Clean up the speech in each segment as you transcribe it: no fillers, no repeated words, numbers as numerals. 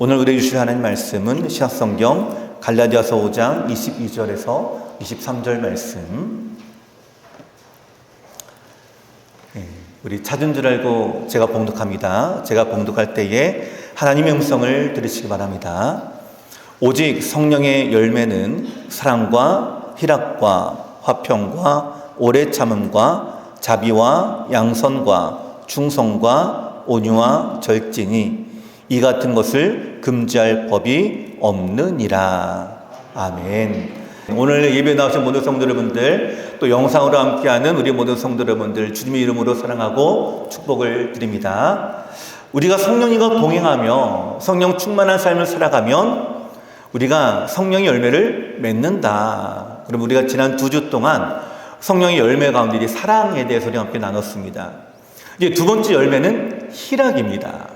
오늘 우리에게 주실 하나님 말씀은 신약성경 갈라디아서 5장 22절에서 23절 말씀. 우리 찾은 줄 알고 제가 봉독합니다. 제가 봉독할 때에 하나님의 음성을 들으시기 바랍니다. 오직 성령의 열매는 사랑과 희락과 화평과 오래 참음과 자비와 양선과 충성과 온유와 절제니 이 같은 것을 금지할 법이 없느니라. 아멘. 오늘 예배 나오신 모든 성도 여러분들, 또 영상으로 함께하는 우리 모든 성도 여러분들, 주님의 이름으로 사랑하고 축복을 드립니다. 우리가 성령님과 동행하며 성령 충만한 삶을 살아가면 우리가 성령의 열매를 맺는다. 그럼 우리가 지난 2주 동안 성령의 열매 가운데 이 사랑에 대해서 우리 함께 나눴습니다. 이제 두 번째 열매는 희락입니다.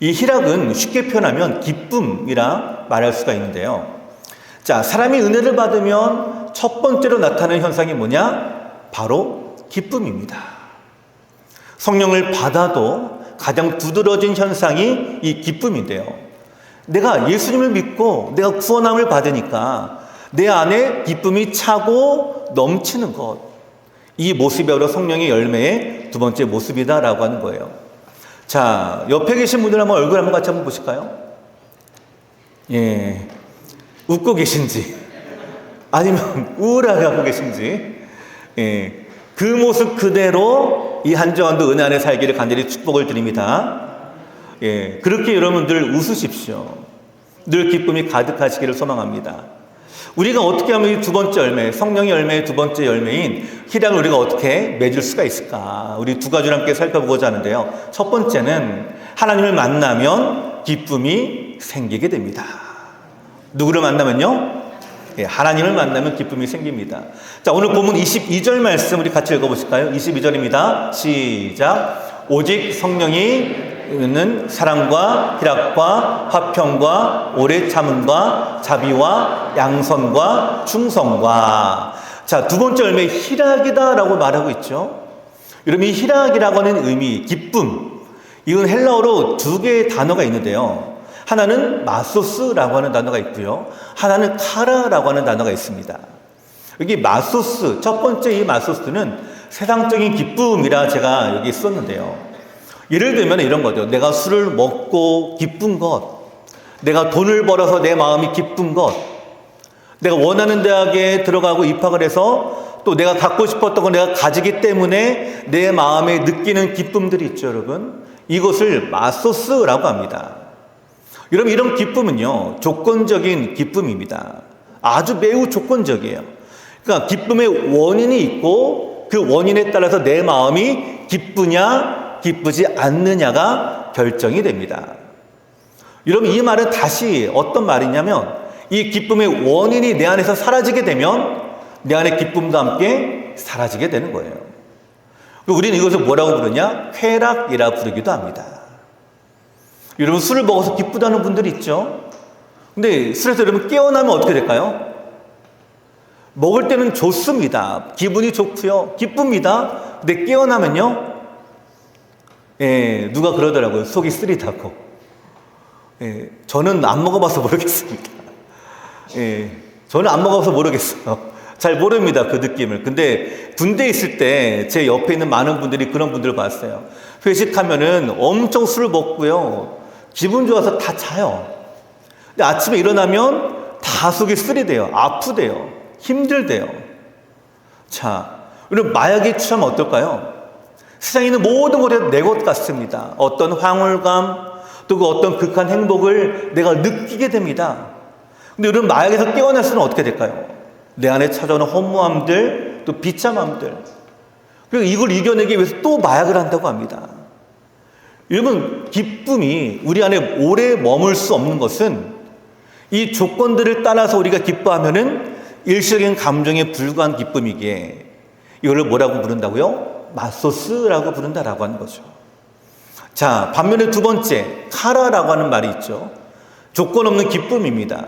이 희락은 쉽게 표현하면 기쁨이라 말할 수가 있는데요. 자, 사람이 은혜를 받으면 첫 번째로 나타나는 현상이 뭐냐? 바로 기쁨입니다. 성령을 받아도 가장 두드러진 현상이 이 기쁨인데요. 내가 예수님을 믿고 내가 구원함을 받으니까 내 안에 기쁨이 차고 넘치는 것. 이 모습이 바로 성령의 열매의 두 번째 모습이다라고 하는 거예요. 자, 옆에 계신 분들 한번 얼굴 한번 같이 한번 보실까요? 예. 웃고 계신지, 아니면 우울하게 하고 계신지, 예. 그 모습 그대로 이 한 주간도 은혜 안에 살기를 간절히 축복을 드립니다. 예. 그렇게 여러분들 웃으십시오. 늘 기쁨이 가득하시기를 소망합니다. 우리가 어떻게 하면 이 두 번째 열매, 성령의 열매의 두 번째 열매인 희락을 우리가 어떻게 맺을 수가 있을까? 우리 두 가지를 함께 살펴보고자 하는데요. 첫 번째는 하나님을 만나면 기쁨이 생기게 됩니다. 누구를 만나면요? 예, 하나님을 만나면 기쁨이 생깁니다. 자, 오늘 본문 22절 말씀 우리 같이 읽어보실까요? 22절입니다. 시작. 오직 성령이 는 사랑과 희락과 화평과 오래 참음과 자비와 양선과 충성과. 자, 두 번째 열매 희락이다라고 말하고 있죠. 여러분, 이 희락이라고 하는 의미, 기쁨, 이건 헬라어로 두 개의 단어가 있는데요. 하나는 마소스라고 하는 단어가 있고요. 하나는 카라라고 하는 단어가 있습니다. 여기 마소스, 첫 번째 이 마소스는 세상적인 기쁨이라 제가 여기 썼는데요. 예를 들면 이런 거죠. 내가 술을 먹고 기쁜 것, 내가 돈을 벌어서 내 마음이 기쁜 것, 내가 원하는 대학에 들어가고 입학을 해서 또 내가 갖고 싶었던 걸 내가 가지기 때문에 내 마음에 느끼는 기쁨들이 있죠, 여러분. 이것을 마소스라고 합니다. 여러분, 이런 기쁨은요, 조건적인 기쁨입니다. 아주 매우 조건적이에요. 그러니까 기쁨의 원인이 있고 그 원인에 따라서 내 마음이 기쁘냐 기쁘지 않느냐가 결정이 됩니다. 여러분, 이 말은 다시 어떤 말이냐면 이 기쁨의 원인이 내 안에서 사라지게 되면 내 안의 기쁨도 함께 사라지게 되는 거예요. 우리는 이것을 뭐라고 부르냐? 쾌락이라 부르기도 합니다. 여러분, 술을 먹어서 기쁘다는 분들이 있죠. 근데 술에서 여러분 깨어나면 어떻게 될까요? 먹을 때는 좋습니다. 기분이 좋고요. 기쁩니다. 근데 깨어나면요, 예, 누가 그러더라고요. 속이 쓰리다고. 예, 저는 안 먹어봐서 모르겠습니다. 예, 저는 안 먹어봐서 모르겠어요. 잘 모릅니다, 그 느낌을. 근데 군대에 있을 때 제 옆에 있는 많은 분들이 그런 분들을 봤어요. 회식하면은 엄청 술을 먹고요. 기분 좋아서 다 자요. 근데 아침에 일어나면 다 속이 쓰리대요. 아프대요. 힘들대요. 자, 여러분, 마약에 취하면 어떨까요? 세상에 있는 모든 것이 내 것 같습니다. 어떤 황홀감, 또 그 어떤 극한 행복을 내가 느끼게 됩니다. 근데 여러분, 마약에서 깨어날 수는 어떻게 될까요? 내 안에 찾아오는 허무함들, 또 비참함들. 그리고 이걸 이겨내기 위해서 또 마약을 한다고 합니다. 여러분, 기쁨이 우리 안에 오래 머물 수 없는 것은 이 조건들을 따라서 우리가 기뻐하면은 일시적인 감정에 불과한 기쁨이기에 이걸 뭐라고 부른다고요? 마소스라고 부른다라고 하는 거죠. 자, 반면에 두 번째, 카라라고 하는 말이 있죠. 조건 없는 기쁨입니다.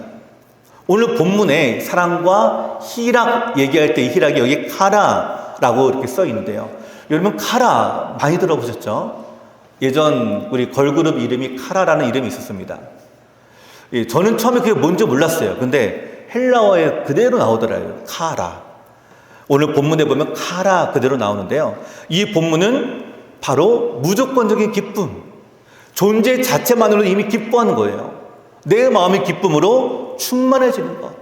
오늘 본문에 사랑과 희락 얘기할 때 이 희락이 여기 카라라고 이렇게 써 있는데요. 여러분, 카라 많이 들어보셨죠? 예전 우리 걸그룹 이름이 카라라는 이름이 있었습니다. 저는 처음에 그게 뭔지 몰랐어요. 근데 헬라어에 그대로 나오더라고요. 카라. 오늘 본문에 보면 카라 그대로 나오는데요. 이 본문은 바로 무조건적인 기쁨, 존재 자체만으로 이미 기뻐하는 거예요. 내 마음의 기쁨으로 충만해지는 것.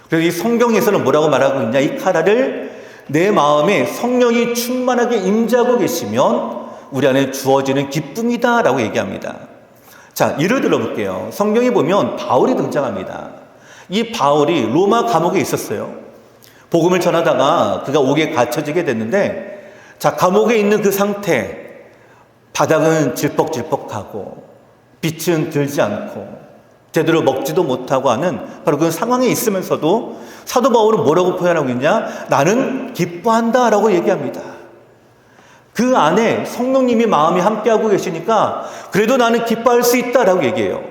그래서 이 성경에서는 뭐라고 말하고 있냐? 이 카라를 내 마음에 성령이 충만하게 임재하고 계시면 우리 안에 주어지는 기쁨이다 라고 얘기합니다. 자, 예를 들어볼게요. 성경에 보면 바울이 등장합니다. 이 바울이 로마 감옥에 있었어요. 복음을 전하다가 그가 옥에 갇혀지게 됐는데, 자, 감옥에 있는 그 상태, 바닥은 질퍽질퍽하고 빛은 들지 않고 제대로 먹지도 못하고 하는 바로 그 상황에 있으면서도 사도 바울은 뭐라고 표현하고 있냐? 나는 기뻐한다 라고 얘기합니다. 그 안에 성령님이 마음이 함께하고 계시니까 그래도 나는 기뻐할 수 있다라고 얘기해요.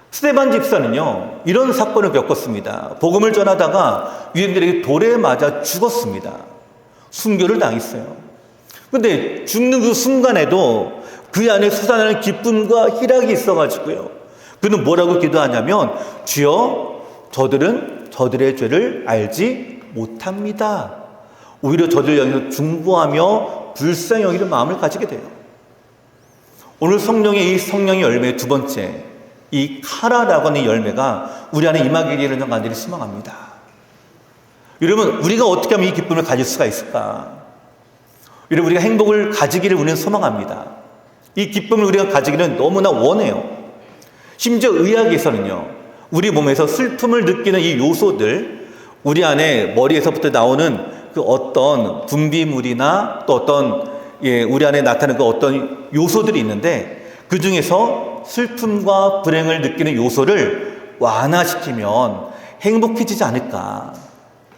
스데반 집사는요, 이런 사건을 겪었습니다. 복음을 전하다가 유대인들에게 돌에 맞아 죽었습니다. 순교를 당했어요. 근데 죽는 그 순간에도 그 안에 솟아나는 기쁨과 희락이 있어가지고요, 그는 뭐라고 기도하냐면, 주여, 저들은 저들의 죄를 알지 못합니다. 오히려 저들 향해서 중보하며 불쌍히 여기는 마음을 가지게 돼요. 오늘 성령의 이 성령의 열매 두 번째, 이 카라라고 하는 열매가 우리 안에 임하게 되는 간절히 소망합니다. 여러분, 우리가 어떻게 하면 이 기쁨을 가질 수가 있을까? 여러분, 우리가 행복을 가지기를 우리는 소망합니다. 이 기쁨을 우리가 가지기는 너무나 원해요. 심지어 의학에서는요, 우리 몸에서 슬픔을 느끼는 이 요소들, 우리 안에 머리에서부터 나오는 그 어떤 분비물이나 또 어떤 우리 안에 나타나는 그 어떤 요소들이 있는데, 그 중에서 슬픔과 불행을 느끼는 요소를 완화시키면 행복해지지 않을까.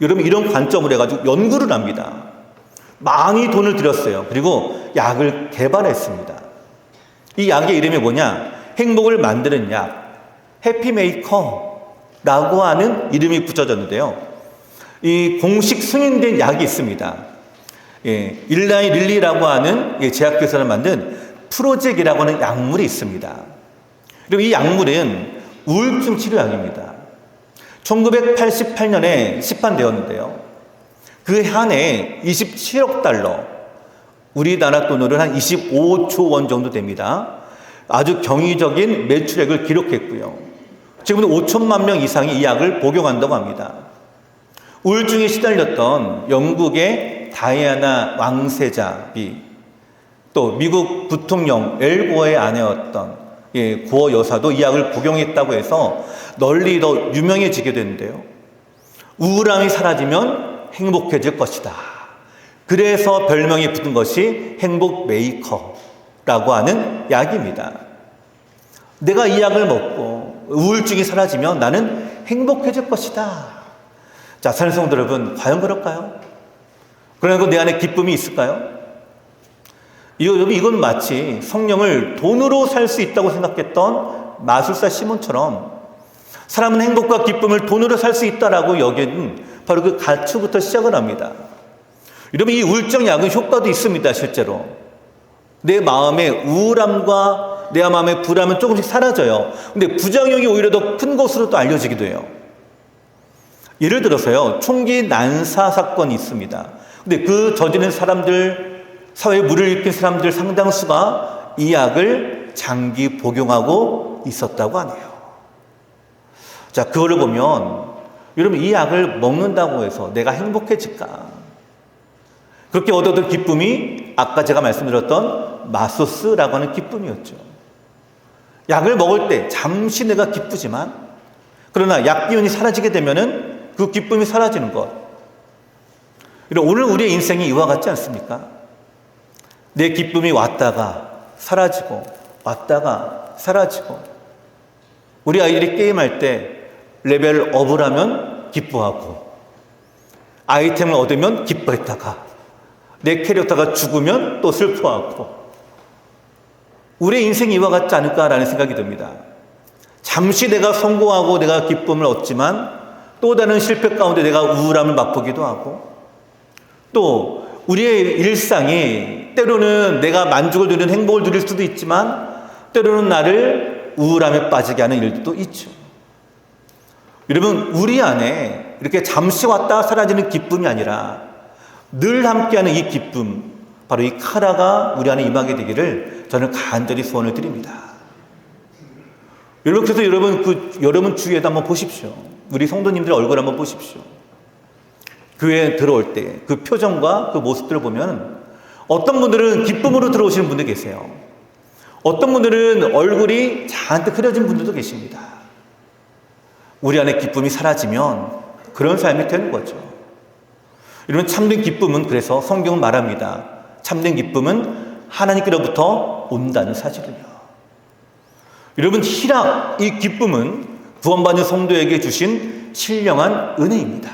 여러분, 이런 관점으로 해가지고 연구를 합니다. 많이 돈을 들였어요. 그리고 약을 개발했습니다. 이 약의 이름이 뭐냐? 행복을 만드는 약, 해피메이커라고 하는 이름이 붙여졌는데요. 이 공식 승인된 약이 있습니다. 일라이 릴리라고 하는 제약회사를 만든 프로젝이라고 하는 약물이 있습니다. 그리고 이 약물은 우울증 치료약입니다. 1988년에 시판되었는데요. 그 한 해 27억 달러, 우리나라 돈으로 한 25조 원 정도 됩니다. 아주 경이적인 매출액을 기록했고요. 지금은 5천만 명 이상이 이 약을 복용한다고 합니다. 우울증에 시달렸던 영국의 다이애나 왕세자비, 또 미국 부통령 엘고의 아내였던 고어 여사도 이 약을 복용했다고 해서 널리 더 유명해지게 되는데요. 우울함이 사라지면 행복해질 것이다. 그래서 별명이 붙은 것이 행복 메이커라고 하는 약입니다. 내가 이 약을 먹고 우울증이 사라지면 나는 행복해질 것이다. 자, 사랑하는 성도 여러분, 과연 그럴까요? 그러나 내 안에 기쁨이 있을까요? 이건 마치 성령을 돈으로 살 수 있다고 생각했던 마술사 시몬처럼 사람은 행복과 기쁨을 돈으로 살 수 있다라고 여긴 바로 그 가추부터 시작을 합니다. 여러분, 이 우울증 약은 효과도 있습니다. 실제로 내 마음의 우울함과 내 마음의 불안은 조금씩 사라져요. 근데 부작용이 오히려 더 큰 것으로 또 알려지기도 해요. 예를 들어서요, 총기 난사 사건이 있습니다. 근데 그 저지른 사람들, 사회에 물을 일으킨 사람들 상당수가 이 약을 장기 복용하고 있었다고 하네요. 자, 그거를 보면 여러분, 이 약을 먹는다고 해서 내가 행복해질까? 그렇게 얻어든 기쁨이 아까 제가 말씀드렸던 마소스라고 하는 기쁨이었죠. 약을 먹을 때 잠시 내가 기쁘지만, 그러나 약 기운이 사라지게 되면은 그 기쁨이 사라지는 것. 오늘 우리의 인생이 이와 같지 않습니까? 내 기쁨이 왔다가 사라지고 왔다가 사라지고, 우리 아이들이 게임할 때 레벨 업을 하면 기뻐하고, 아이템을 얻으면 기뻐했다가 내 캐릭터가 죽으면 또 슬퍼하고, 우리의 인생이 이와 같지 않을까라는 생각이 듭니다. 잠시 내가 성공하고 내가 기쁨을 얻지만 또 다른 실패 가운데 내가 우울함을 맛보기도 하고, 또 우리의 일상이 때로는 내가 만족을 누리는 행복을 누릴 수도 있지만 때로는 나를 우울함에 빠지게 하는 일도 있죠. 여러분, 우리 안에 이렇게 잠시 왔다 사라지는 기쁨이 아니라 늘 함께하는 이 기쁨, 바로 이 카라가 우리 안에 임하게 되기를 저는 간절히 소원을 드립니다. 여러분, 그래서 여러분 주위에도 한번 보십시오. 우리 성도님들 얼굴 한번 보십시오. 교회에 들어올 때 그 표정과 그 모습들을 보면 어떤 분들은 기쁨으로 들어오시는 분들 계세요. 어떤 분들은 얼굴이 잔뜩 흐려진 분들도 계십니다. 우리 안에 기쁨이 사라지면 그런 삶이 되는 거죠. 여러분, 참된 기쁨은, 그래서 성경은 말합니다. 참된 기쁨은 하나님께로부터 온다는 사실을요. 여러분, 희락, 이 기쁨은 구원받는 성도에게 주신 신령한 은혜입니다.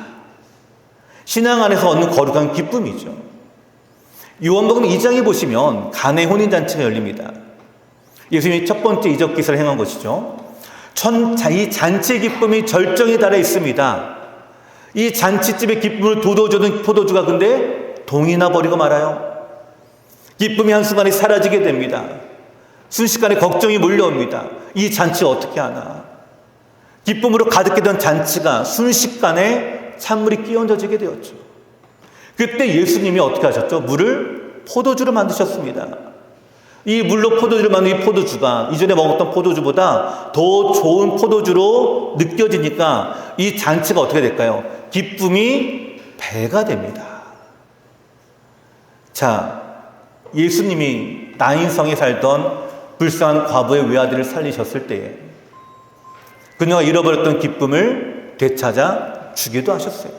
신앙 안에서 얻는 거룩한 기쁨이죠. 요한복음 2장에 보시면 가나의 혼인잔치가 열립니다. 예수님이 첫 번째 이적 기사를 행한 것이죠. 이 잔치의 기쁨이 절정에 달해 있습니다. 이 잔치집의 기쁨을 돋워주는 포도주가 근데 동이 나버리고 말아요. 기쁨이 한순간에 사라지게 됩니다. 순식간에 걱정이 몰려옵니다. 이 잔치 어떻게 하나. 기쁨으로 가득했던 잔치가 순식간에 찬물이 끼얹어지게 되었죠. 그때 예수님이 어떻게 하셨죠? 물을 포도주로 만드셨습니다. 이 물로 포도주를 만든 이 포도주가 이전에 먹었던 포도주보다 더 좋은 포도주로 느껴지니까 이 잔치가 어떻게 될까요? 기쁨이 배가 됩니다. 자, 예수님이 나인성에 살던 불쌍한 과부의 외아들을 살리셨을 때에 그녀가 잃어버렸던 기쁨을 되찾아 주기도 하셨어요.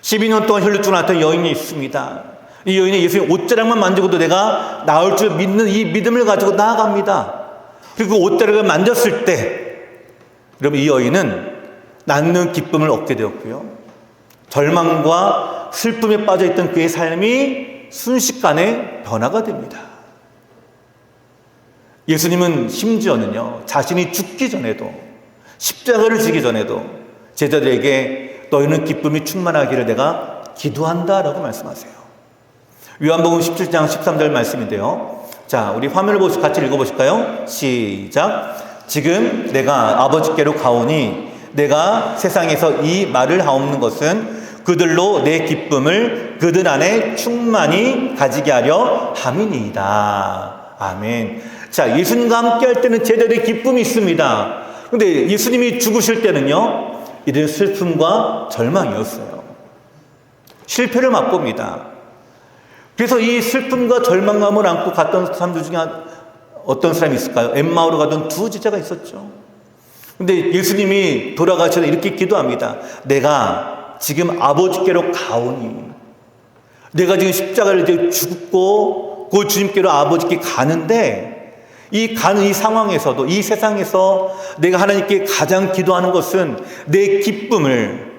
12년 동안 혈루증을 앓던 여인이 있습니다. 이 여인이 예수님 옷자락만 만지고도 내가 나을 줄 믿는 이 믿음을 가지고 나아갑니다. 그리고 그 옷자락을 만졌을 때 여러분, 이 여인은 낳는 기쁨을 얻게 되었고요. 절망과 슬픔에 빠져있던 그의 삶이 순식간에 변화가 됩니다. 예수님은 심지어는요, 자신이 죽기 전에도, 십자가를 지기 전에도 제자들에게 너희는 기쁨이 충만하기를 내가 기도한다 라고 말씀하세요. 요한복음 17장 13절 말씀인데요. 자, 우리 화면을 보시고 같이 읽어보실까요? 시작. 지금 내가 아버지께로 가오니 내가 세상에서 이 말을 하옵는 것은 그들로 내 기쁨을 그들 안에 충만히 가지게 하려 함이니이다. 아멘. 자, 예수님과 함께 할 때는 제자들의 기쁨이 있습니다. 근데 예수님이 죽으실 때는요, 이들은 슬픔과 절망이었어요. 실패를 맛봅니다. 그래서 이 슬픔과 절망감을 안고 갔던 사람들 중에 어떤 사람이 있을까요? 엠마오로 가던 두 제자가 있었죠. 근데 예수님이 돌아가셔서 이렇게 기도합니다. 내가 지금 아버지께로 가오니, 내가 지금 십자가를 이제 죽고 그 주님께로 아버지께 가는데, 이 가는 이 상황에서도, 이 세상에서 내가 하나님께 가장 기도하는 것은 내 기쁨을,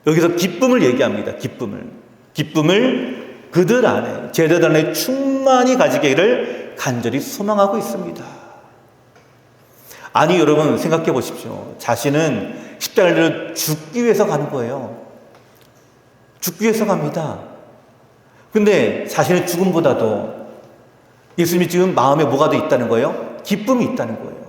여기서 기쁨을 얘기합니다. 기쁨을 그들 안에, 제자들 안에 충만히 가지기를 간절히 소망하고 있습니다. 아니, 여러분 생각해 보십시오. 자신은 십자가를 죽기 위해서 가는 거예요. 죽기 위해서 갑니다. 근데 자신의 죽음보다도 예수님이 지금 마음에 뭐가 더 있다는 거예요? 기쁨이 있다는 거예요.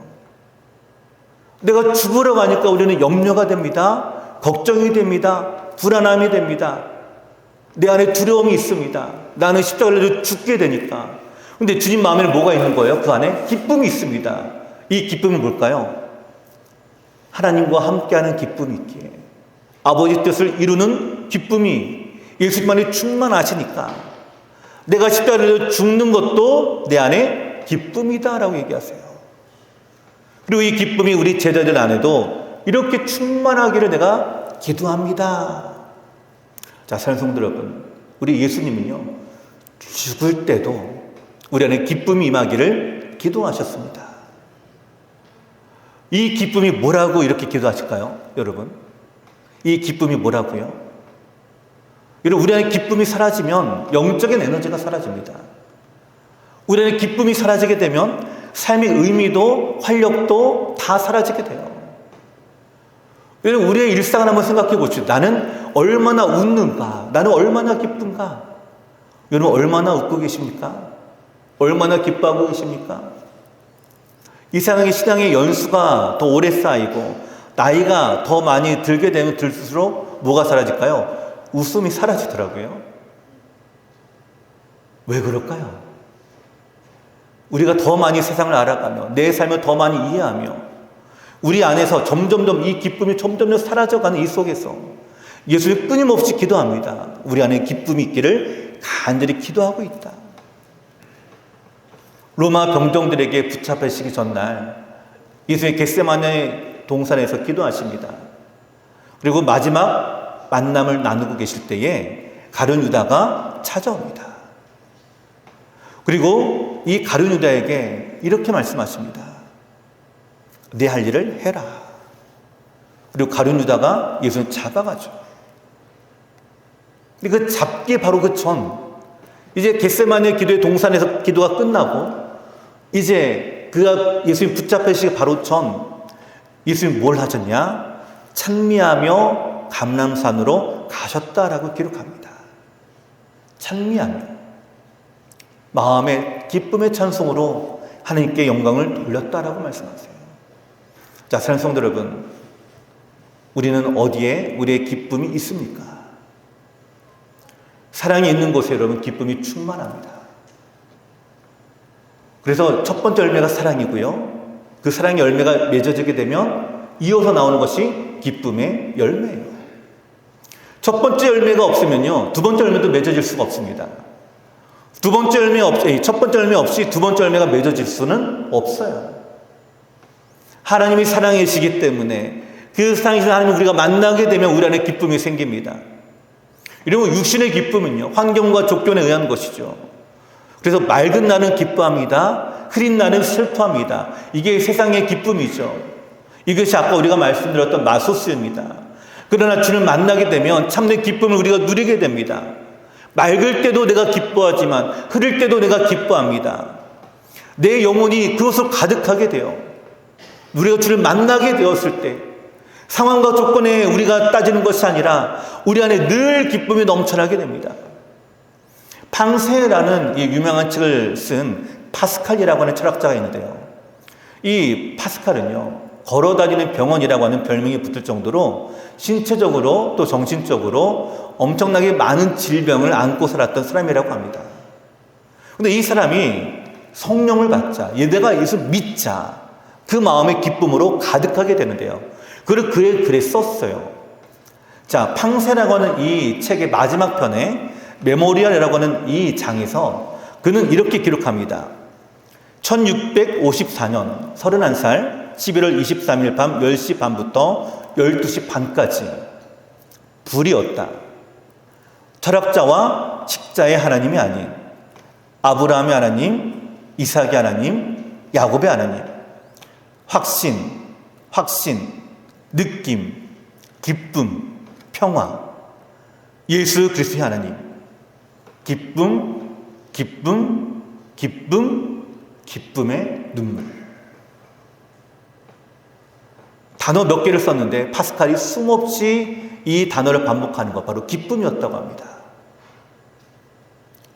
내가 죽으러 가니까 우리는 염려가 됩니다. 걱정이 됩니다. 불안함이 됩니다. 내 안에 두려움이 있습니다. 나는 십자가를 죽게 되니까. 근데 주님 마음에는 뭐가 있는 거예요? 그 안에 기쁨이 있습니다. 이 기쁨이 뭘까요? 하나님과 함께하는 기쁨이 있기에, 아버지 뜻을 이루는 기쁨이 예수님 안에 충만하시니까 내가 십자가를 죽는 것도 내 안에 기쁨이다라고 얘기하세요. 그리고 이 기쁨이 우리 제자들 안에도 이렇게 충만하기를 내가 기도합니다. 자, 사랑하는 성도 여러분, 우리 예수님은요, 죽을 때도 우리 안에 기쁨이 임하기를 기도하셨습니다. 이 기쁨이 뭐라고 이렇게 기도하실까요? 여러분, 이 기쁨이 뭐라고요? 여러분, 우리 안에 기쁨이 사라지면 영적인 에너지가 사라집니다. 우리 안에 기쁨이 사라지게 되면 삶의 의미도 활력도 다 사라지게 돼요. 여러분, 우리의 일상을 한번 생각해 보십시오. 나는 얼마나 웃는가? 나는 얼마나 기쁜가? 여러분, 얼마나 웃고 계십니까? 얼마나 기뻐하고 계십니까? 이 세상의 신앙의 연수가 더 오래 쌓이고 나이가 더 많이 들게 되면 들수록 뭐가 사라질까요? 웃음이 사라지더라고요. 왜 그럴까요? 우리가 더 많이 세상을 알아가며 내 삶을 더 많이 이해하며 우리 안에서 점점점 이 기쁨이 점점점 사라져가는 이 속에서 예수님 끊임없이 기도합니다. 우리 안에 기쁨이 있기를 간절히 기도하고 있다. 로마 병정들에게 붙잡히시기 전날 예수님 겟세마네 동산에서 기도하십니다. 그리고 마지막 만남을 나누고 계실 때에 가룟 유다가 찾아옵니다. 그리고 이 가룟 유다에게 이렇게 말씀하십니다. 네 할 일을 해라. 그리고 가룟 유다가 예수를 잡아가죠. 근데 그 잡기 바로 그 전, 이제 겟세마네 기도의 동산에서 기도가 끝나고 이제 그가 예수님 붙잡히시기 바로 전 예수님 뭘 하셨냐? 찬미하며 감람산으로 가셨다라고 기록합니다. 찬미하며 마음의 기쁨의 찬송으로 하나님께 영광을 돌렸다라고 말씀하세요. 자, 사랑하는 성도 여러분, 우리는 어디에 우리의 기쁨이 있습니까? 사랑이 있는 곳에 여러분 기쁨이 충만합니다. 그래서 첫 번째 열매가 사랑이고요. 그 사랑의 열매가 맺어지게 되면 이어서 나오는 것이 기쁨의 열매예요. 첫 번째 열매가 없으면요, 두 번째 열매도 맺어질 수가 없습니다. 첫 번째 열매 없이 두 번째 열매가 맺어질 수는 없어요. 하나님이 사랑이시기 때문에 그 사랑이신 하나님을 우리가 만나게 되면 우리 안에 기쁨이 생깁니다. 이러면 육신의 기쁨은요, 환경과 조건에 의한 것이죠. 그래서 맑은 날은 기뻐합니다. 흐린 날은 슬퍼합니다. 이게 세상의 기쁨이죠. 이것이 아까 우리가 말씀드렸던 마소스입니다. 그러나 주를 만나게 되면 참된 기쁨을 우리가 누리게 됩니다. 맑을 때도 내가 기뻐하지만 흐릴 때도 내가 기뻐합니다. 내 영혼이 그것으로 가득하게 돼요. 우리가 주를 만나게 되었을 때 상황과 조건에 우리가 따지는 것이 아니라 우리 안에 늘 기쁨이 넘쳐나게 됩니다. 팡세라는 이 유명한 책을 쓴 파스칼이라고 하는 철학자가 있는데요. 이 파스칼은요, 걸어다니는 병원이라고 하는 별명이 붙을 정도로 신체적으로 또 정신적으로 엄청나게 많은 질병을 안고 살았던 사람이라고 합니다. 근데 이 사람이 성령을 받자, 내가 예수 믿자, 그 마음의 기쁨으로 가득하게 되는데요. 그를 그의 글에 썼어요. 자, 팡세라고 하는 이 책의 마지막 편에 메모리얼이라고 하는 이 장에서 그는 이렇게 기록합니다. 1654년 31살 11월 23일 밤 10시 반부터 12시 반까지 불이었다. 철학자와 식자의 하나님이 아닌 아브라함의 하나님, 이삭의 하나님, 야곱의 하나님, 확신, 느낌, 기쁨, 평화, 예수 그리스도의 하나님, 기쁨의 눈물. 단어 몇 개를 썼는데 파스칼이 숨없이 이 단어를 반복하는 것, 바로 기쁨이었다고 합니다.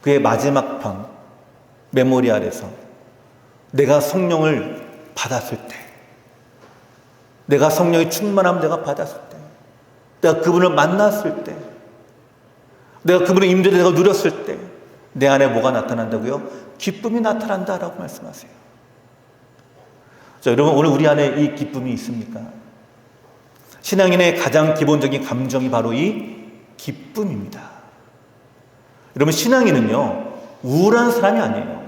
그의 마지막 편 메모리알에서 내가 성령을 받았을 때, 내가 성령의 충만함 내가 받았을 때, 내가 그분을 만났을 때, 내가 그분의 임재를 내가 누렸을 때 내 안에 뭐가 나타난다고요? 기쁨이 나타난다라고 말씀하세요. 자, 여러분, 오늘 우리 안에 이 기쁨이 있습니까? 신앙인의 가장 기본적인 감정이 바로 이 기쁨입니다. 여러분, 신앙인은요, 우울한 사람이 아니에요.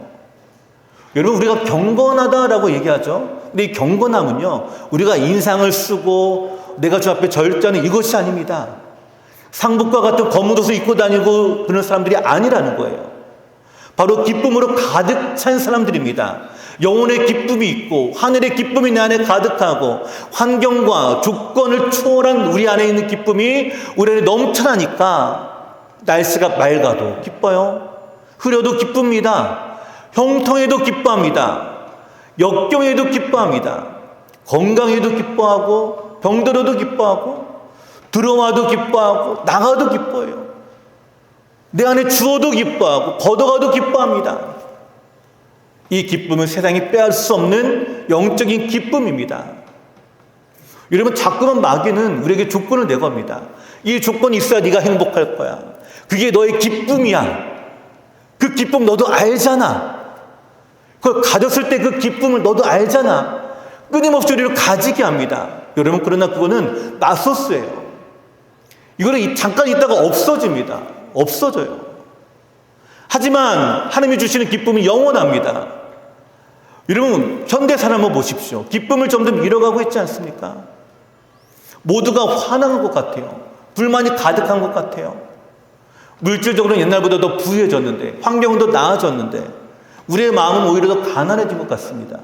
여러분, 우리가 경건하다라고 얘기하죠. 근데 이 경건함은요, 우리가 인상을 쓰고 내가 주 앞에 절자는 이것이 아닙니다. 상복과 같은 검은 옷을 입고 다니고 그런 사람들이 아니라는 거예요. 바로 기쁨으로 가득 찬 사람들입니다. 영혼의 기쁨이 있고 하늘의 기쁨이 내 안에 가득하고 환경과 조건을 초월한 우리 안에 있는 기쁨이 우리 안에 넘쳐나니까 날씨가 맑아도 기뻐요. 흐려도 기쁩니다. 형통에도 기뻐합니다. 역경에도 기뻐합니다. 건강에도 기뻐하고 병들어도 기뻐하고 들어와도 기뻐하고 나가도 기뻐해요. 내 안에 주어도 기뻐하고 걷어가도 기뻐합니다. 이 기쁨은 세상이 빼앗을 수 없는 영적인 기쁨입니다. 여러분, 자꾸만 마귀는 우리에게 조건을 내겁니다. 이 조건이 있어야 네가 행복할 거야. 그게 너의 기쁨이야. 그 기쁨 너도 알잖아. 그걸 가졌을 때 그 기쁨을 너도 알잖아. 끊임없이 우리를 가지게 합니다. 여러분, 그러나 그거는 마소스예요. 이거는 잠깐 있다가 없어집니다. 없어져요. 하지만 하나님이 주시는 기쁨이 영원합니다. 여러분, 현대 사람을 보십시오. 기쁨을 점점 잃어가고 있지 않습니까? 모두가 화난 것 같아요. 불만이 가득한 것 같아요. 물질적으로는 옛날보다 더 부유해졌는데, 환경도 나아졌는데, 우리의 마음은 오히려 더 가난해진 것 같습니다.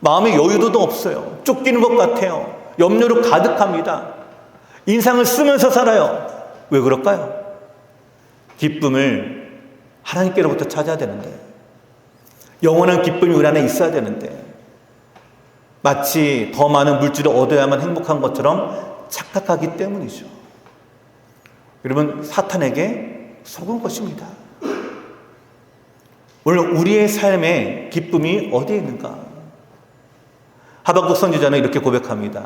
마음의 여유도 없어요. 쫓기는 것 같아요. 염려로 가득합니다. 인상을 쓰면서 살아요. 왜 그럴까요? 기쁨을 하나님께로부터 찾아야 되는데, 영원한 기쁨이 우리 안에 있어야 되는데, 마치 더 많은 물질을 얻어야만 행복한 것처럼 착각하기 때문이죠. 여러분, 사탄에게 속은 것입니다. 오늘 우리의 삶의 기쁨이 어디에 있는가? 하박국 선지자는 이렇게 고백합니다.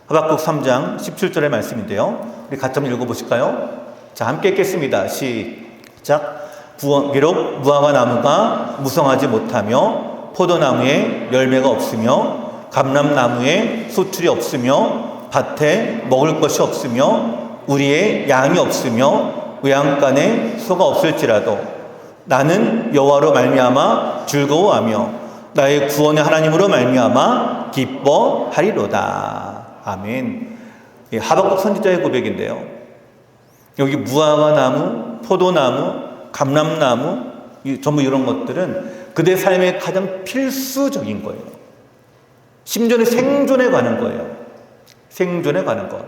하박국 3장 17절의 말씀인데요. 우리 같이 한번 읽어보실까요? 자, 함께 읽겠습니다. 시작. 비록 무화과 나무가 무성하지 못하며 포도나무에 열매가 없으며 감람나무에 소출이 없으며 밭에 먹을 것이 없으며 우리의 양이 없으며 외양간에 소가 없을지라도 나는 여호와로 말미암아 즐거워하며 나의 구원의 하나님으로 말미암아 기뻐하리로다. 아멘. 하박국 선지자의 고백인데요. 여기 무화과 나무, 포도나무, 감람나무, 전부 이런 것들은 그대 삶의 가장 필수적인 거예요. 심지어는 생존에 관한 거예요. 생존에 관한 것.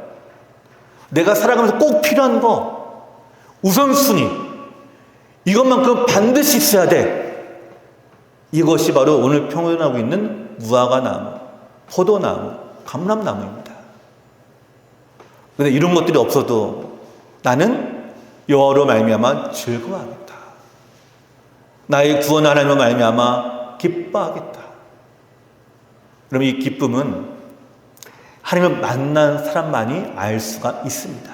내가 살아가면서 꼭 필요한 거, 우선순위, 이것만큼 반드시 있어야 돼. 이것이 바로 오늘 표현하고 있는 무화과 나무, 포도나무, 감람나무입니다. 그런데 이런 것들이 없어도 나는 여호와로 말미암아 즐거워하겠다. 나의 구원 하나님으로 말미암아 기뻐하겠다. 그럼 이 기쁨은 하나님을 만난 사람만이 알 수가 있습니다.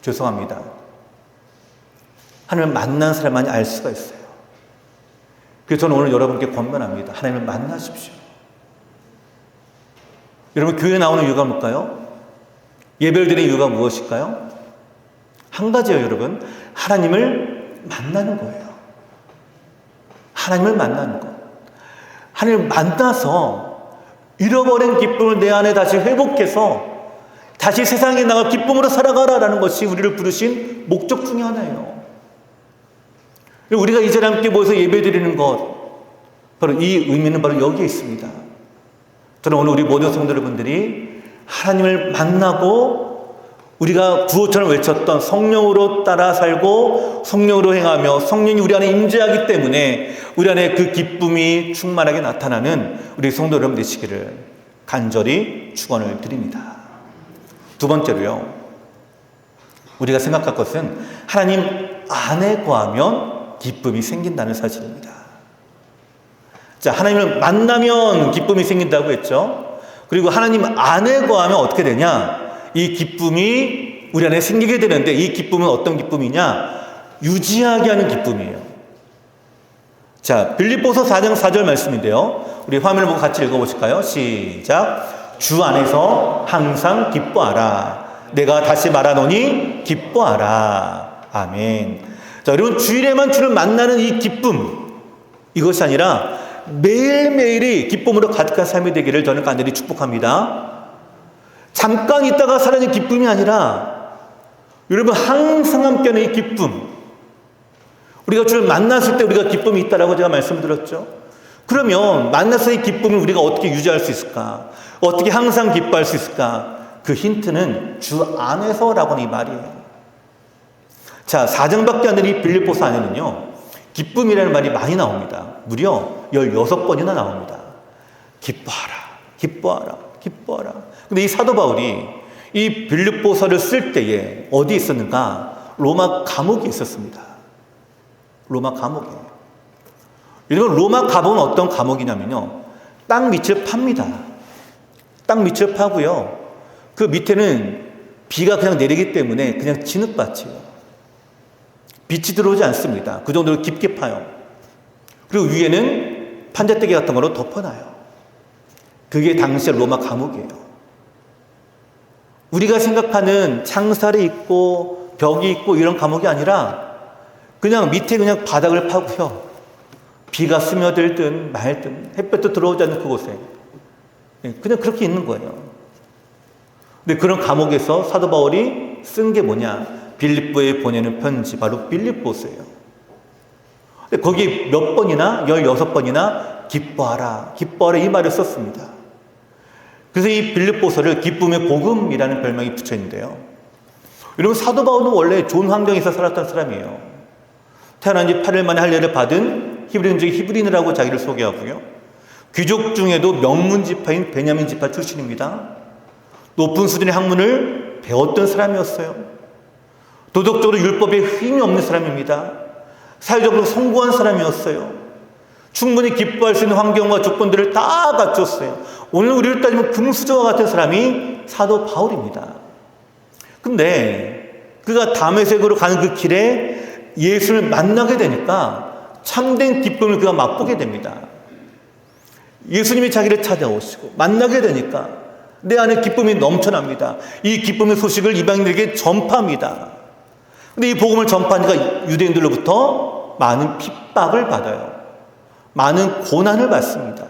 죄송합니다. 하나님을 만난 사람만이 알 수가 있어요. 그래서 저는 오늘 여러분께 권면합니다. 하나님을 만나십시오. 여러분, 교회에 나오는 이유가 뭘까요? 예배를 드리는 이유가 무엇일까요? 한 가지예요, 여러분. 하나님을 만나는 거예요. 하나님을 만나는 것. 하나님을 만나서 잃어버린 기쁨을 내 안에 다시 회복해서 다시 세상에 나가 기쁨으로 살아가라라는 것이 우리를 부르신 목적 중에 하나예요. 우리가 이 자리에 함께 모여서 예배드리는 것, 바로 이 의미는 바로 여기에 있습니다. 저는 오늘 우리 모든 성도 여러분들이 하나님을 만나고 우리가 구호처럼 외쳤던 성령으로 따라 살고 성령으로 행하며 성령이 우리 안에 임재하기 때문에 우리 안에 그 기쁨이 충만하게 나타나는 우리 성도 여러분 되시기를 간절히 축원을 드립니다. 두 번째로요, 우리가 생각할 것은 하나님 안에 거하면 기쁨이 생긴다는 사실입니다. 자, 하나님을 만나면 기쁨이 생긴다고 했죠. 그리고 하나님 안에 거하면 어떻게 되냐? 이 기쁨이 우리 안에 생기게 되는데, 이 기쁨은 어떤 기쁨이냐? 유지하게 하는 기쁨이에요. 자, 빌립보서 4장 4절 말씀인데요. 우리 화면을 보고 같이 읽어보실까요? 시작. 주 안에서 항상 기뻐하라. 내가 다시 말하노니 기뻐하라. 아멘. 자, 여러분, 주일에만 주를 만나는 이 기쁨, 이것이 아니라 매일매일이 기쁨으로 가득한 삶이 되기를 저는 간절히 축복합니다. 잠깐 있다가 사라진 기쁨이 아니라 여러분, 항상 함께하는 이 기쁨, 우리가 주를 만났을 때 우리가 기쁨이 있다라고 제가 말씀드렸죠. 그러면 만나서 이 기쁨을 우리가 어떻게 유지할 수 있을까? 어떻게 항상 기뻐할 수 있을까? 그 힌트는 주 안에서라고는 이 말이에요. 자, 4장밖에 안 되는 이 빌립보서 안에는요, 기쁨이라는 말이 많이 나옵니다. 무려 16번이나 나옵니다. 기뻐하라, 기뻐하라, 기뻐하라. 근데 이 사도 바울이 이 빌립보서를 쓸 때에 어디 있었는가? 로마 감옥에 있었습니다. 로마 감옥에. 여러분, 로마 감옥은 어떤 감옥이냐면요, 땅 밑을 팝니다. 땅 밑을 파고요. 그 밑에는 비가 그냥 내리기 때문에 그냥 진흙밭이에요. 빛이 들어오지 않습니다. 그 정도로 깊게 파요. 그리고 위에는 판자떼기 같은 거로 덮어놔요. 그게 당시의 로마 감옥이에요. 우리가 생각하는 창살이 있고 벽이 있고 이런 감옥이 아니라 그냥 밑에 그냥 바닥을 파고요. 비가 스며들든 말든 햇볕도 들어오지 않는 그곳에 그냥 그렇게 있는 거예요. 근데 그런 감옥에서 사도 바울이 쓴 게 뭐냐? 빌립보에 보내는 편지, 바로 빌립보서예요. 근데 거기 몇 번이나 16번이나 기뻐하라, 기뻐하라 이 말을 썼습니다. 그래서 이 빌립보서를 기쁨의 복음이라는 별명이 붙여 있는데요. 여러분, 사도 바울은 원래 좋은 환경에서 살았던 사람이에요. 태어난 지 8일 만에 할례를 받은 히브리인중 히브리인이라고 자기를 소개하고요. 귀족 중에도 명문 지파인 베냐민 지파 출신입니다. 높은 수준의 학문을 배웠던 사람이었어요. 도덕적으로 율법에 흠이 없는 사람입니다. 사회적으로 성공한 사람이었어요. 충분히 기뻐할 수 있는 환경과 조건들을 다 갖췄어요. 오늘 우리를 따지면 금수저와 같은 사람이 사도 바울입니다. 근데 그가 다메섹으로 가는 그 길에 예수를 만나게 되니까 참된 기쁨을 그가 맛보게 됩니다. 예수님이 자기를 찾아오시고 만나게 되니까 내 안에 기쁨이 넘쳐납니다. 이 기쁨의 소식을 이방인들에게 전파합니다. 근데 이 복음을 전파하니까 유대인들로부터 많은 핍박을 받아요. 많은 고난을 받습니다.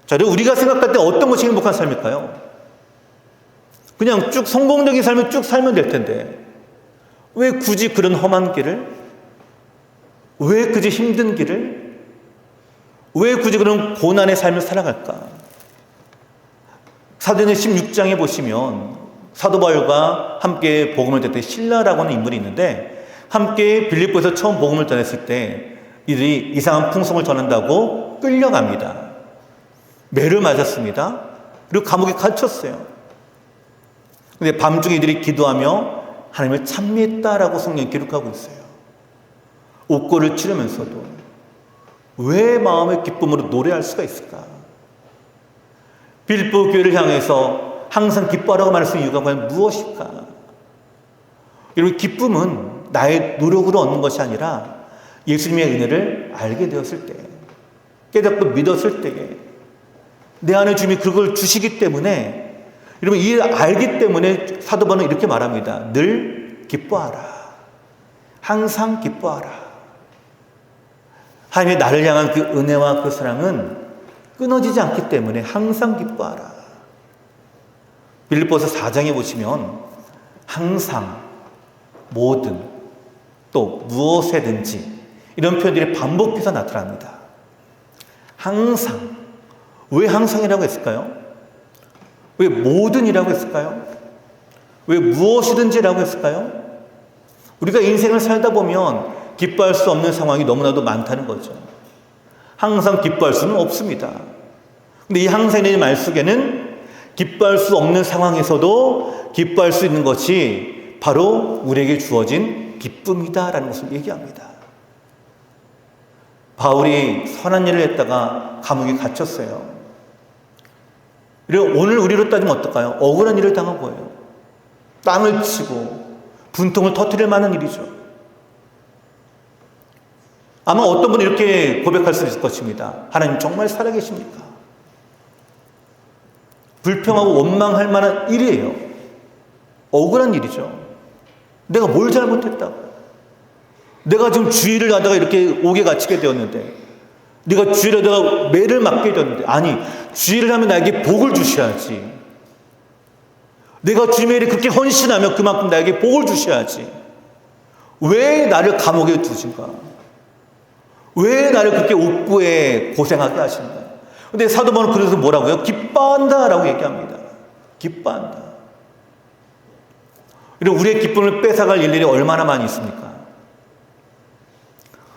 자, 우리가 생각할 때 어떤 것이 행복한 삶일까요? 그냥 쭉 성공적인 삶을 쭉 살면 될 텐데 왜 굳이 그런 험한 길을? 왜 굳이 힘든 길을? 왜 굳이 그런 고난의 삶을 살아갈까? 사도행전 16장에 보시면 사도 바울과 함께 복음을 전했던 실라라고 하는 인물이 있는데 함께 빌립보에서 처음 복음을 전했을 때 이들이 이상한 풍속을 전한다고 끌려갑니다. 매를 맞았습니다. 그리고 감옥에 갇혔어요. 근데 밤중에 이들이 기도하며 하나님을 찬미했다라고 성경이 기록하고 있어요. 옥고를 치르면서도 왜 마음의 기쁨으로 노래할 수가 있을까? 빌립보 교회를 향해서 항상 기뻐하라고 말했을 이유가 과연 무엇일까? 여러분, 기쁨은 나의 노력으로 얻는 것이 아니라 예수님의 은혜를 알게 되었을 때, 깨닫고 믿었을 때에 내 안에 주님이 그걸 주시기 때문에, 여러분, 이 알기 때문에 사도 바울은 이렇게 말합니다. 늘 기뻐하라. 항상 기뻐하라. 하나님의 나를 향한 그 은혜와 그 사랑은 끊어지지 않기 때문에 항상 기뻐하라. 빌립보서 4장에 보시면 항상, 모든, 또 무엇에든지 이런 표현들이 반복해서 나타납니다. 항상. 왜 항상이라고 했을까요? 왜 모든이라고 했을까요? 왜 무엇이든지라고 했을까요? 우리가 인생을 살다 보면 기뻐할 수 없는 상황이 너무나도 많다는 거죠. 항상 기뻐할 수는 없습니다. 근데 이 항상의 말 속에는 기뻐할 수 없는 상황에서도 기뻐할 수 있는 것이 바로 우리에게 주어진 기쁨이다라는 것을 얘기합니다. 바울이 선한 일을 했다가 감옥에 갇혔어요. 그리고 오늘 우리로 따지면 어떨까요? 억울한 일을 당한 거예요. 땅을 치고 분통을 터뜨릴 만한 일이죠. 아마 어떤 분은 이렇게 고백할 수 있을 것입니다. 하나님 정말 살아계십니까? 불평하고 원망할 만한 일이에요. 억울한 일이죠. 내가 뭘 잘못했다고? 내가 지금 주의를 하다가 이렇게 옥에 갇히게 되었는데, 네가 주의를 하다가 매를 맞게 되었는데, 아니, 주의를 하면 나에게 복을 주셔야지. 내가 주님의 일에 그렇게 헌신하면 그만큼 나에게 복을 주셔야지. 왜 나를 감옥에 두신가? 왜 나를 그렇게 옥구에 고생하게 하신가? 근데 사도 바울은 그래서 뭐라고요? 기뻐한다라고 얘기합니다. 기뻐한다. 그리고 우리의 기쁨을 뺏어갈 일들이 얼마나 많이 있습니까?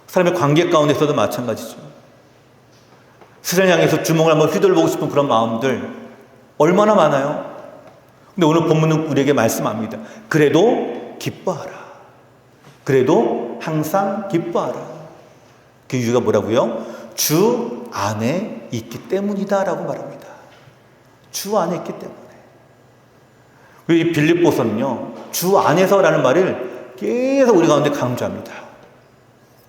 사람의 관계 가운데서도 마찬가지죠. 세상을 향해서 주먹을 한번 휘둘러보고 싶은 그런 마음들 얼마나 많아요? 근데 오늘 본문은 우리에게 말씀합니다. 그래도 기뻐하라. 그래도 항상 기뻐하라. 그 이유가 뭐라고요? 주 안에 있기 때문이다라고 말합니다. 주 안에 있기 때문에. 이 빌립보서는요, 주 안에서라는 말을 계속 우리 가운데 강조합니다.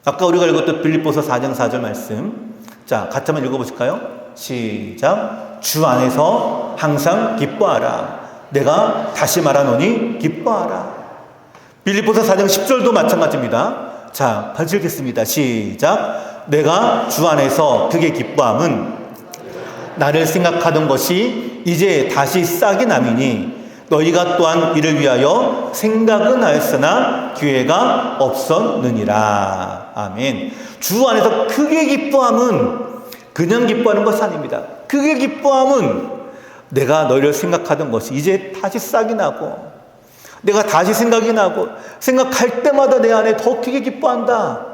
아까 우리가 읽었던 빌립보서 4장 4절 말씀, 자, 같이 한번 읽어보실까요? 시작. 주 안에서 항상 기뻐하라. 내가 다시 말하노니 기뻐하라. 빌립보서 4장 10절도 마찬가지입니다. 자, 같이 읽겠습니다. 시작. 내가 주 안에서 크게 기뻐함은 나를 생각하던 것이 이제 다시 싹이 남이니 너희가 또한 이를 위하여 생각은 하였으나 기회가 없었느니라. 아멘. 주 안에서 크게 기뻐함은 그냥 기뻐하는 것이 아닙니다. 크게 기뻐함은 내가 너희를 생각하던 것이 이제 다시 싹이 나고 내가 다시 생각이 나고 생각할 때마다 내 안에 더 크게 기뻐한다.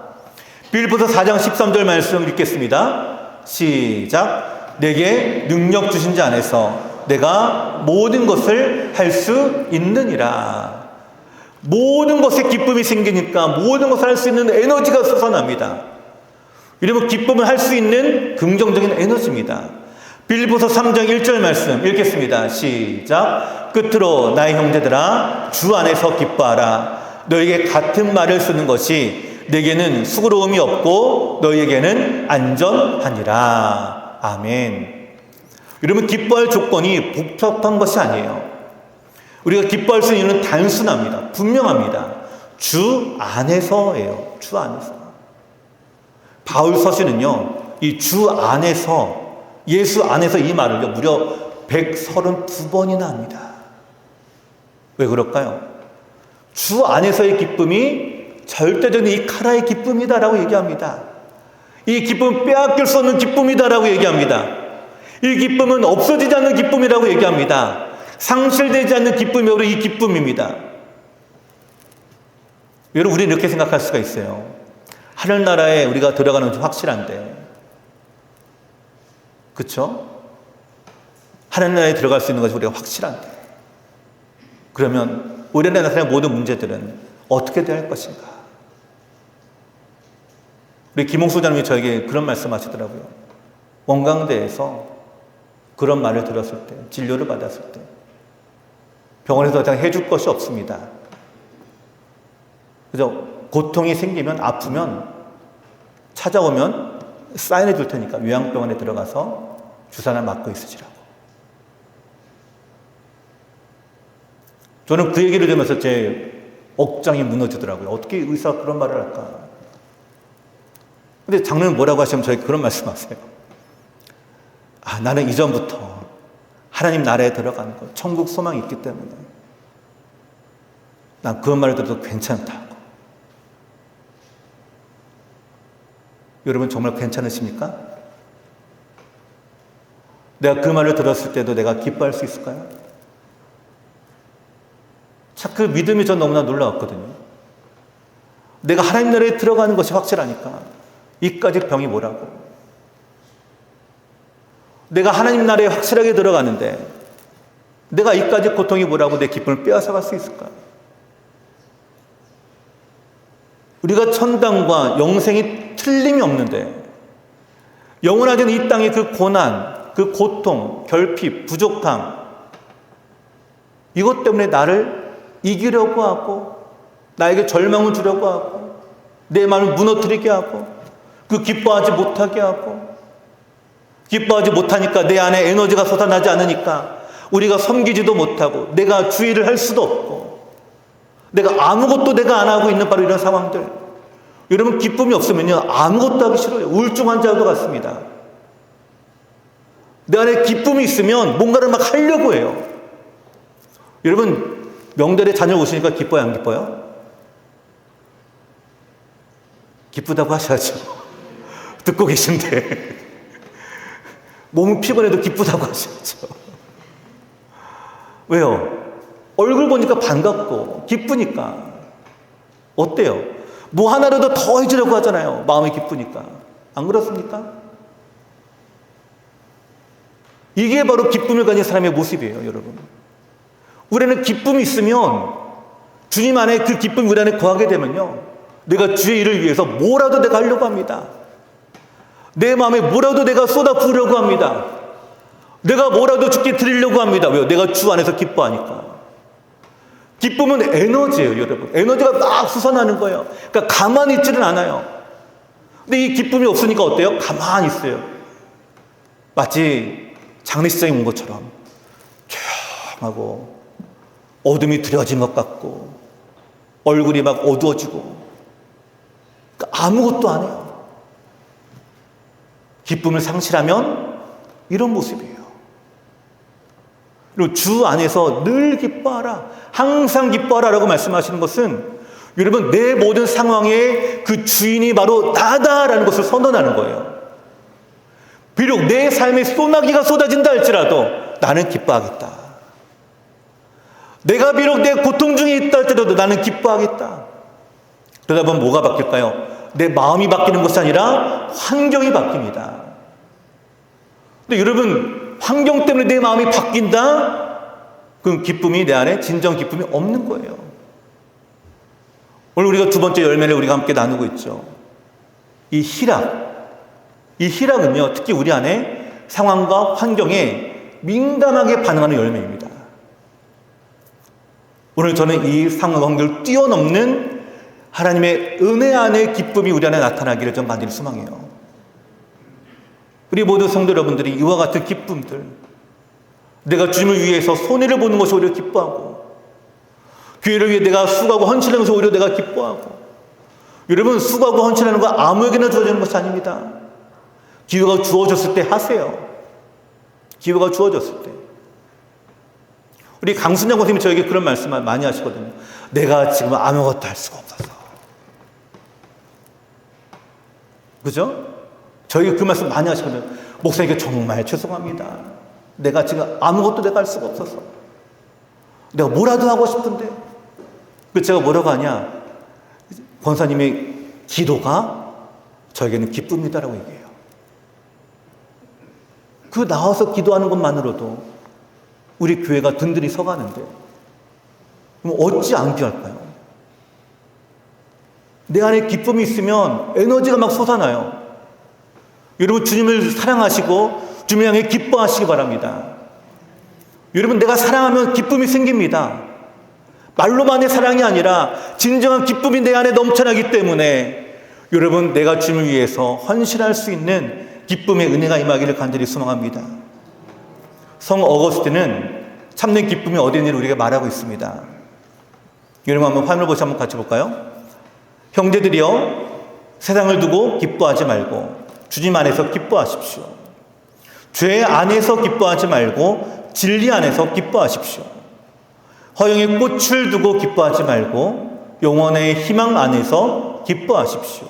빌립보서 4장 13절 말씀 읽겠습니다. 시작. 내게 능력 주신 자 안에서 내가 모든 것을 할 수 있느니라. 모든 것에 기쁨이 생기니까 모든 것을 할 수 있는 에너지가 솟아납니다. 이러면 기쁨을 할 수 있는 긍정적인 에너지입니다. 빌립보서 3장 1절 말씀 읽겠습니다. 시작. 끝으로 나의 형제들아 주 안에서 기뻐하라. 너에게 같은 말을 쓰는 것이 내게는 수고로움이 없고 너희에게는 안전하니라. 아멘. 여러분, 기뻐할 조건이 복잡한 것이 아니에요. 우리가 기뻐할 수 있는 이유는 단순합니다. 분명합니다. 주 안에서예요. 주 안에서. 바울 서신은요, 이 주 안에서, 예수 안에서 이 말을요, 무려 132번이나 합니다. 왜 그럴까요? 주 안에서의 기쁨이 절대적인 이 카라의 기쁨이다라고 얘기합니다. 이 기쁨은 빼앗길 수 없는 기쁨이다라고 얘기합니다. 이 기쁨은 없어지지 않는 기쁨이라고 얘기합니다. 상실되지 않는 기쁨이 바로 이 기쁨입니다. 여러분, 우리는 이렇게 생각할 수가 있어요. 하늘나라에 우리가 들어가는 것이 확실한데, 그렇죠? 하늘나라에 들어갈 수 있는 것이 우리가 확실한데, 그러면 우리나라에 나타나는 모든 문제들은 어떻게 될 것인가? 우리 김홍수 장님이 저에게 그런 말씀하시더라고요. 원광대에서 그런 말을 들었을 때, 진료를 받았을 때 병원에서 그냥 해줄 것이 없습니다. 그래서 고통이 생기면, 아프면 찾아오면 사인해 줄 테니까 요양병원에 들어가서 주사나 맞고 있으시라고. 저는 그 얘기를 들으면서 제 억장이 무너지더라고요. 어떻게 의사가 그런 말을 할까? 근데 장로는 뭐라고 하시면 저에게 그런 말씀하세요. 아, 나는 이전부터 하나님 나라에 들어가는 것, 천국 소망이 있기 때문에 난 그 말을 들어도 괜찮다고. 여러분, 정말 괜찮으십니까? 내가 그 말을 들었을 때도 내가 기뻐할 수 있을까요? 참, 그 믿음이 전 너무나 놀라웠거든요. 내가 하나님 나라에 들어가는 것이 확실하니까 이까지 병이 뭐라고. 내가 하나님 나라에 확실하게 들어가는데 내가 이까지 고통이 뭐라고 내 기쁨을 빼앗아갈 수 있을까? 우리가 천당과 영생이 틀림이 없는데 영원하던 이 땅의 그 고난, 그 고통, 결핍, 부족함, 이것 때문에 나를 이기려고 하고 나에게 절망을 주려고 하고 내 마음을 무너뜨리게 하고 그 기뻐하지 못하게 하고, 기뻐하지 못하니까 내 안에 에너지가 솟아나지 않으니까 우리가 섬기지도 못하고 내가 주의를 할 수도 없고 내가 아무것도 내가 안 하고 있는 바로 이런 상황들. 여러분, 기쁨이 없으면요 아무것도 하기 싫어요. 우울증 환자도 같습니다. 내 안에 기쁨이 있으면 뭔가를 막 하려고 해요. 여러분, 명절에 자녀 오시니까 기뻐요, 안 기뻐요? 기쁘다고 하셔야죠. 듣고 계신데 몸은 피곤해도 기쁘다고 하셔야죠. 왜요? 얼굴 보니까 반갑고 기쁘니까. 어때요? 뭐 하나라도 더 해주려고 하잖아요. 마음이 기쁘니까. 안 그렇습니까? 이게 바로 기쁨을 가진 사람의 모습이에요, 여러분. 우리는 기쁨이 있으면, 주님 안에 그 기쁨이 우리 안에 거하게 되면요, 내가 주의 일을 위해서 뭐라도 내가 하려고 합니다. 내 마음에 뭐라도 내가 쏟아 부으려고 합니다. 내가 뭐라도 주께 드리려고 합니다. 왜요? 내가 주 안에서 기뻐하니까. 기쁨은 에너지예요, 여러분. 에너지가 막 솟아나는 거예요. 그러니까 가만히 있지는 않아요. 근데 이 기쁨이 없으니까 어때요? 가만히 있어요. 마치 장례식장에 온 것처럼 조용하고 어둠이 드려진 것 같고 얼굴이 막 어두워지고 그러니까 아무것도 안 해요. 기쁨을 상실하면 이런 모습이에요. 그리고 주 안에서 늘 기뻐하라, 항상 기뻐하라 라고 말씀하시는 것은 여러분 내 모든 상황의 그 주인이 바로 나다라는 것을 선언하는 거예요. 비록 내 삶에 소나기가 쏟아진다 할지라도 나는 기뻐하겠다. 내가 비록 내 고통 중에 있다 할지라도 나는 기뻐하겠다. 그러다 보면 뭐가 바뀔까요? 내 마음이 바뀌는 것이 아니라 환경이 바뀝니다. 근데 여러분 환경 때문에 내 마음이 바뀐다? 그럼 기쁨이 내 안에 진정 기쁨이 없는 거예요. 오늘 우리가 두 번째 열매를 우리가 함께 나누고 있죠. 이 희락은요 특히 우리 안에 상황과 환경에 민감하게 반응하는 열매입니다. 오늘 저는 이 상황과 환경을 뛰어넘는 하나님의 은혜 안의 기쁨이 우리 안에 나타나기를 좀 간절히 소망해요. 우리 모두 성도 여러분들이 이와 같은 기쁨들, 내가 주님을 위해서 손해를 보는 것을 오히려 기뻐하고, 교회를 위해 내가 수고하고 헌신하는 것을 오히려 내가 기뻐하고, 여러분 수고하고 헌신하는 거 아무에게나 주어지는 것이 아닙니다. 기회가 주어졌을 때 하세요. 기회가 주어졌을 때. 우리 강순장 선생님이 저에게 그런 말씀을 많이 하시거든요. 내가 지금 아무것도 할 수가 없어서. 그죠? 저희가 그 말씀 많이 하시거든요. 목사님께 정말 죄송합니다. 내가 지금 아무것도 내가 할 수가 없어서. 내가 뭐라도 하고 싶은데. 그래서 제가 뭐라고 하냐. 권사님의 기도가 저에게는 기쁨이다라고 얘기해요. 그 나와서 기도하는 것만으로도 우리 교회가 든든히 서가는데 그럼 어찌 안 귀할까요? 내 안에 기쁨이 있으면 에너지가 막 솟아나요. 여러분 주님을 사랑하시고 주님을 향해 기뻐하시기 바랍니다. 여러분 내가 사랑하면 기쁨이 생깁니다. 말로만의 사랑이 아니라 진정한 기쁨이 내 안에 넘쳐나기 때문에 여러분 내가 주님을 위해서 헌신할 수 있는 기쁨의 은혜가 임하기를 간절히 소망합니다. 성 어거스틴은 참된 기쁨이 어디 있는지를 우리가 말하고 있습니다. 여러분 한번 화면을 보시 한번 같이 볼까요? 형제들이여 세상을 두고 기뻐하지 말고 주님 안에서 기뻐하십시오. 죄 안에서 기뻐하지 말고 진리 안에서 기뻐하십시오. 허영의 꽃을 두고 기뻐하지 말고 영원의 희망 안에서 기뻐하십시오.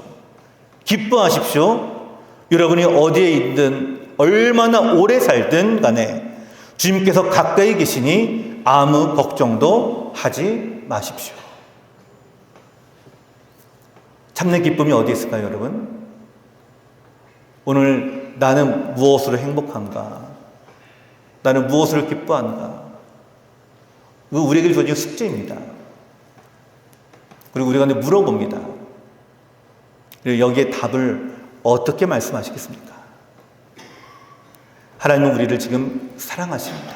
기뻐하십시오. 여러분이 어디에 있든 얼마나 오래 살든 간에 주님께서 가까이 계시니 아무 걱정도 하지 마십시오. 참된 기쁨이 어디에 있을까요, 여러분? 오늘 나는 무엇으로 행복한가? 나는 무엇으로 기뻐한가? 이거 우리에게 주어진 숙제입니다. 그리고 우리가 물어봅니다. 여기에 답을 어떻게 말씀하시겠습니까? 하나님은 우리를 지금 사랑하십니다.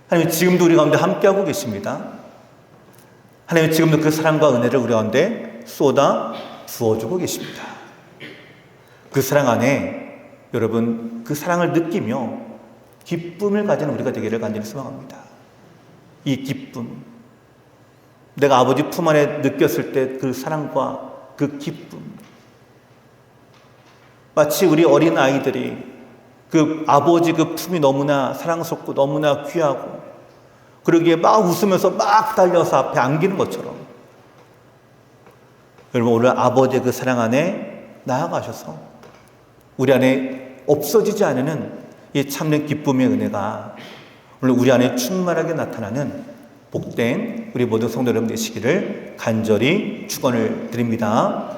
하나님 지금도 우리 가운데 함께하고 계십니다. 하나님 지금도 그 사랑과 은혜를 우리 가운데 쏟아 부어주고 계십니다. 그 사랑 안에 여러분 그 사랑을 느끼며 기쁨을 가지는 우리가 되기를 간절히 소망합니다. 이 기쁨, 내가 아버지 품 안에 느꼈을 때 그 사랑과 그 기쁨, 마치 우리 어린 아이들이 그 아버지 그 품이 너무나 사랑스럽고 너무나 귀하고 그러기에 막 웃으면서 막 달려서 앞에 안기는 것처럼 여러분 오늘 아버지의 그 사랑 안에 나아가셔서 우리 안에 없어지지 않는 이 참된 기쁨의 은혜가 오늘 우리 안에 충만하게 나타나는 복된 우리 모든 성도 여러분 되시기를 간절히 축원을 드립니다.